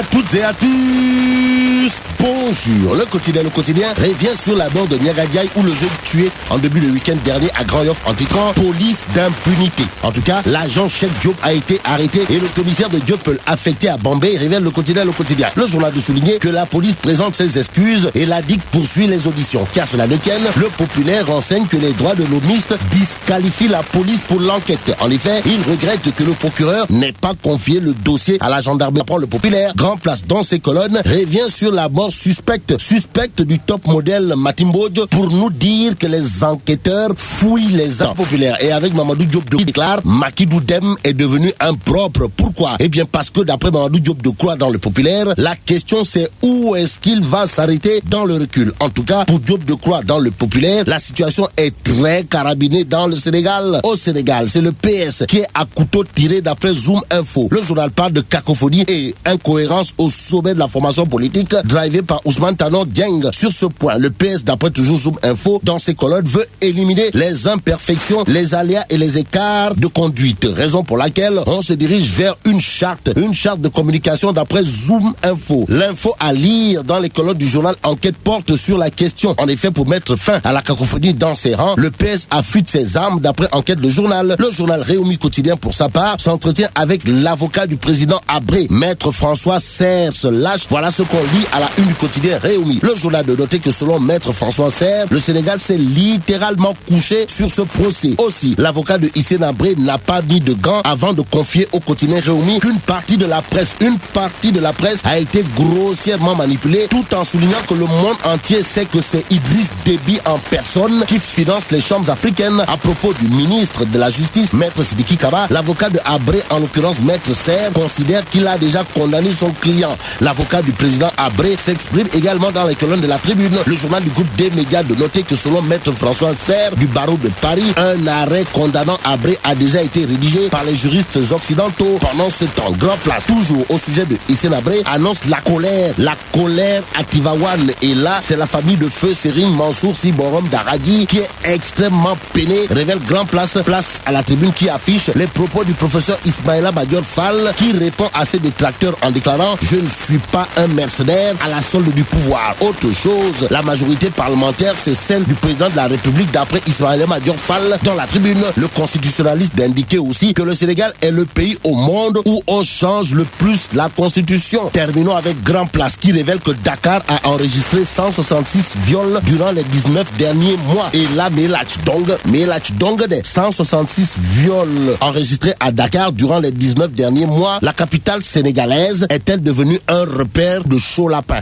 À toutes et à tous, bonjour. Le quotidien revient sur la mort de Niagadiaï où le jeune tué en début de week-end dernier à Grand Yoff en titrant police d'impunité. En tout cas, l'agent Cheikh Diop a été arrêté et le commissaire de Diop affecté à Bombay révèle le quotidien. Le journal de souligner que la police présente ses excuses et la DIC poursuit les auditions. Car cela ne tienne, le populaire renseigne que les droits de l'homiste disqualifient la police pour l'enquête. En effet, il regrette que le procureur n'ait pas confié le dossier à la gendarmerie. Le populaire, grand place dans ses colonnes, revient sur la mort suspecte du top modèle Matimbodjo pour nous dire que les enquêteurs fouillent les armes populaires. Et avec Mamadou Diop de déclare, Makidou Dem est devenu impropre. Pourquoi? Eh bien parce que d'après Mamadou Diop de Croix dans le populaire, la question c'est où est-ce qu'il va s'arrêter dans le recul. En tout cas, pour Diop de Croix dans le populaire, la situation est très carabinée dans le Sénégal. Au Sénégal, c'est le PS qui est à couteau tiré d'après Zoom Info. Le journal parle de cacophonie et incohérence au sommet de la formation politique drivé par Ousmane Tanor Dieng. Sur ce point, le PS, d'après toujours Zoom Info, dans ses colonnes, veut éliminer les imperfections, les aléas et les écarts de conduite. Raison pour laquelle on se dirige vers une charte de communication d'après Zoom Info. L'info à lire dans les colonnes du journal Enquête porte sur la question. En effet, pour mettre fin à la cacophonie dans ses rangs, le PS affûte ses armes d'après Enquête le journal. Le journal Réumi Quotidien, pour sa part, s'entretient avec l'avocat du président Abré, Maître François Serre se lâche. Voilà ce qu'on lit à la une du quotidien Réumi. Le journal de noter que selon Maître François Serre, le Sénégal s'est littéralement couché sur ce procès. Aussi, l'avocat de Hissène Habré n'a pas mis de gants avant de confier au quotidien Réumi qu'une partie de la presse a été grossièrement manipulée, tout en soulignant que le monde entier sait que c'est Idriss Déby en personne qui finance les chambres africaines. À propos du ministre de la Justice, Maître Sidiki Kaba, l'avocat de Habré, en l'occurrence Maître Serre, considère qu'il a déjà condamné son client. L'avocat du président Habré s'exprime également dans les colonnes de la Tribune. Le journal du groupe des médias de noter que selon Maître François Serre du barreau de Paris, un arrêt condamnant Habré a déjà été rédigé par les juristes occidentaux. Pendant ce temps, Grand Place, toujours au sujet de Hissène Habré, annonce la colère à Tivaouane. Et là, c'est la famille de feu Serine Mansour Sy Borom Daragui qui est extrêmement peinée, révèle Grand Place à la Tribune qui affiche les propos du professeur Ismaïla Madior Fall qui répond à ses détracteurs en déclarant « Je ne suis pas un mercenaire à la solde du pouvoir ». Autre chose, la majorité parlementaire, c'est celle du président de la République d'après Ismaïla Madior Fall dans la Tribune. Le constitutionnaliste d'indiquer aussi que le Sénégal est le pays au monde où on change le plus la Constitution. Terminons avec Grand Place qui révèle que Dakar a enregistré 166 viols durant les 19 derniers mois. Et là, Melach Dong des 166 viols enregistrés à Dakar durant les 19 derniers mois. La capitale sénégalaise est-elle devenue un repère de chaud lapin?